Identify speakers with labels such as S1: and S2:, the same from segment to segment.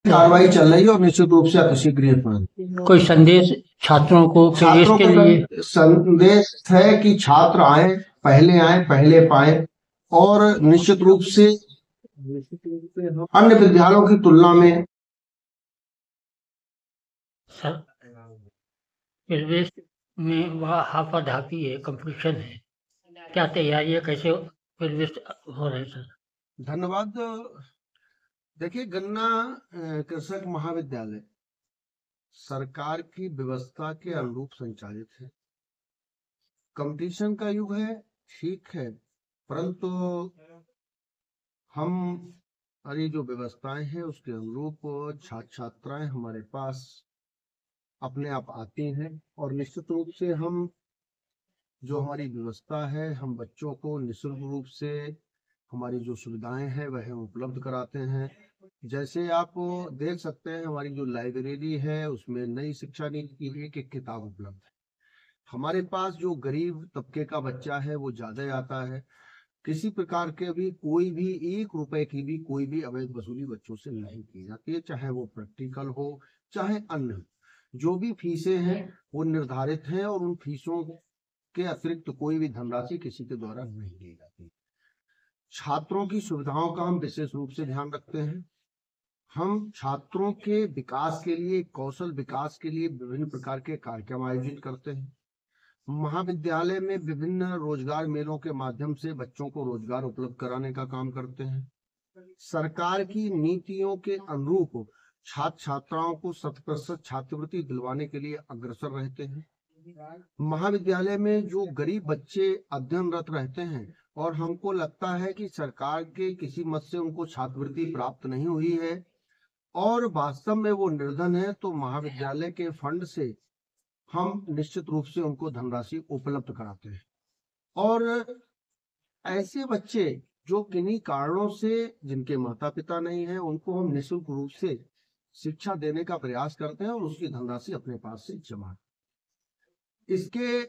S1: कार्रवाई चल रही है और निश्चित रूप से अतिशीघ्र पर
S2: कोई संदेश छात्रों को प्रवेश
S1: छात्रों
S2: के
S1: को
S2: लिए
S1: संदेश है कि छात्र आए पहले पाए और निश्चित रूप से अन्य विद्यालयों की तुलना में
S2: प्रवेश में वह हाथापाई है, कंपटीशन है, क्या तैयारी है, कैसे प्रवेश हो रहे सर?
S1: धन्यवाद। देखिए, गन्ना कृषक महाविद्यालय सरकार की व्यवस्था के अनुरूप संचालित है। कंपटीशन का युग है, ठीक है, परंतु हम हमारी जो व्यवस्थाएं हैं उसके अनुरूप छात्र छात्राएं हमारे पास अपने आप आती हैं और निश्चित रूप से हम जो हमारी व्यवस्था है हम बच्चों को निःशुल्क रूप से हमारी जो सुविधाएं हैं वह उपलब्ध कराते हैं। जैसे आप देख सकते हैं हमारी जो लाइब्रेरी है उसमें नई शिक्षा नीति की एक किताब उपलब्ध है। हमारे पास जो गरीब तबके का बच्चा है वो ज्यादा आता है। किसी प्रकार के भी कोई भी 1 रुपए की भी कोई भी अवैध वसूली बच्चों से नहीं की जाती है, चाहे वो प्रैक्टिकल हो चाहे अन्य हो। जो भी फीसें हैं वो निर्धारित हैं और उन फीसों के अतिरिक्त कोई भी धनराशि किसी के द्वारा नहीं दी जाती। छात्रों की सुविधाओं का हम विशेष रूप से ध्यान रखते हैं। हम छात्रों के विकास के लिए, कौशल विकास के लिए विभिन्न प्रकार के कार्यक्रम आयोजित करते हैं। महाविद्यालय में विभिन्न रोजगार मेलों के माध्यम से बच्चों को रोजगार उपलब्ध कराने का काम करते हैं। सरकार की नीतियों के अनुरूप छात्र छात्राओं को 100% छात्रवृत्ति दिलवाने के लिए अग्रसर रहते हैं। महाविद्यालय में जो गरीब बच्चे अध्ययनरत रहते हैं और हमको लगता है कि सरकार के किसी मद से उनको छात्रवृत्ति प्राप्त नहीं हुई है और वास्तव में वो निर्धन है, तो महाविद्यालय के फंड से हम निश्चित रूप से उनको धनराशि उपलब्ध कराते हैं। और ऐसे बच्चे जो किन्हीं कारणों से जिनके माता पिता नहीं है उनको हम निःशुल्क रूप से शिक्षा देने का प्रयास करते हैं और उसकी धनराशि अपने पास से जमा। इसके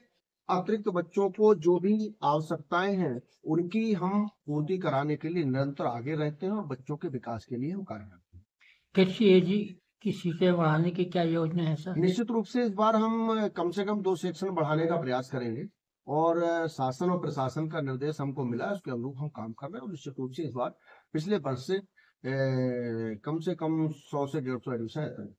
S1: अतिरिक्त बच्चों को जो भी आवश्यकताएं हैं उनकी हम पूर्ति कराने के लिए निरंतर आगे रहते हैं और बच्चों के विकास के लिए हम कार्य करते हैं।
S2: पीसीएजी की सीटें बढ़ाने की क्या योजना है सर?
S1: निश्चित रूप से इस बार हम कम से कम 2 सेक्शन बढ़ाने का प्रयास करेंगे और शासन और प्रशासन का निर्देश हमको मिला है, उसके अनुरूप हम काम कर रहे हैं और निश्चित रूप से इस बार पिछले वर्ष से कम 100 से 150 एडमिशन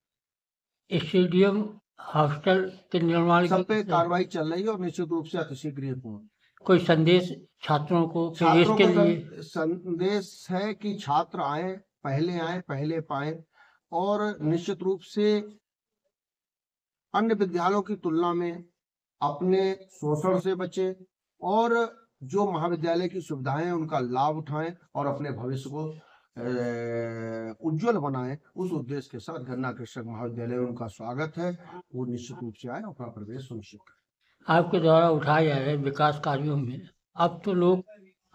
S2: स्टेडियम हॉस्टल के निर्माण
S1: सब पे
S2: की
S1: कार्रवाई चल रही है और निश्चित रूप से अतिशीघ्र पूर्ण।
S2: कोई संदेश छात्रों को प्रवेश
S1: छात्रों
S2: के
S1: को
S2: लिए?
S1: संदेश है कि छात्र आए पहले पाए और निश्चित रूप से अन्य विद्यालयों की तुलना में अपने शोषण से बचे और जो महाविद्यालय की सुविधाएं उनका लाभ उठाएं और अपने भविष्य को उज्जवल बनाएं। उस उद्देश्य के साथ गन्ना कृषक महाविद्यालय उनका स्वागत है, वो निश्चित रूप से आए अपना प्रवेश सुनिश्चित करें।
S2: आपके द्वारा उठाए जा रहे विकास कार्यों में अब तो लोग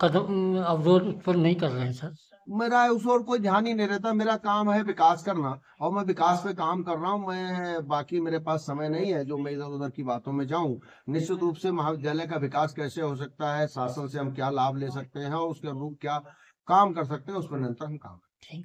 S2: कदम अवरोध उत्पन्न नहीं कर रहे हैं सर।
S1: मेरा उस और कोई ध्यान ही नहीं रहता। मेरा काम है विकास करना और मैं विकास पे काम कर रहा हूँ। मैं बाकी मेरे पास समय नहीं है जो मैं इधर उधर की बातों में जाऊं। निश्चित रूप से महाविद्यालय का विकास कैसे हो सकता है, शासन से हम क्या लाभ ले सकते हैं और उसके अनुरूप क्या काम कर सकते हैं, उस पर निरंतर हम काम करते हैं।